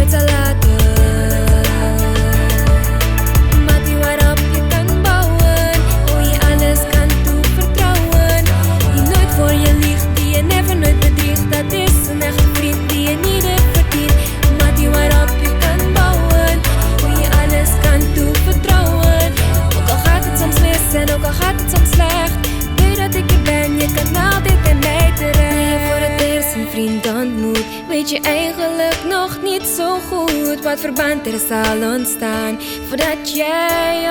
nooit zal laten. Maat die waarop je kan bouwen, hoe je alles kan toevertrouwen. Die nooit voor je liegt, die je never nooit bedriegt. Dat is een echte vriend die je niet hebt verdiend. Maat die waarop je kan bouwen, hoe je alles kan toevertrouwen. Ook al gaat het soms mis en ook al gaat het soms slecht, weet dat ik er ben, je kan altijd bij mij terecht. Nu je voor het eerst een vriend ontmoet, weet je eigenlijk nog niet zo goed wat verband er zal ontstaan voordat jij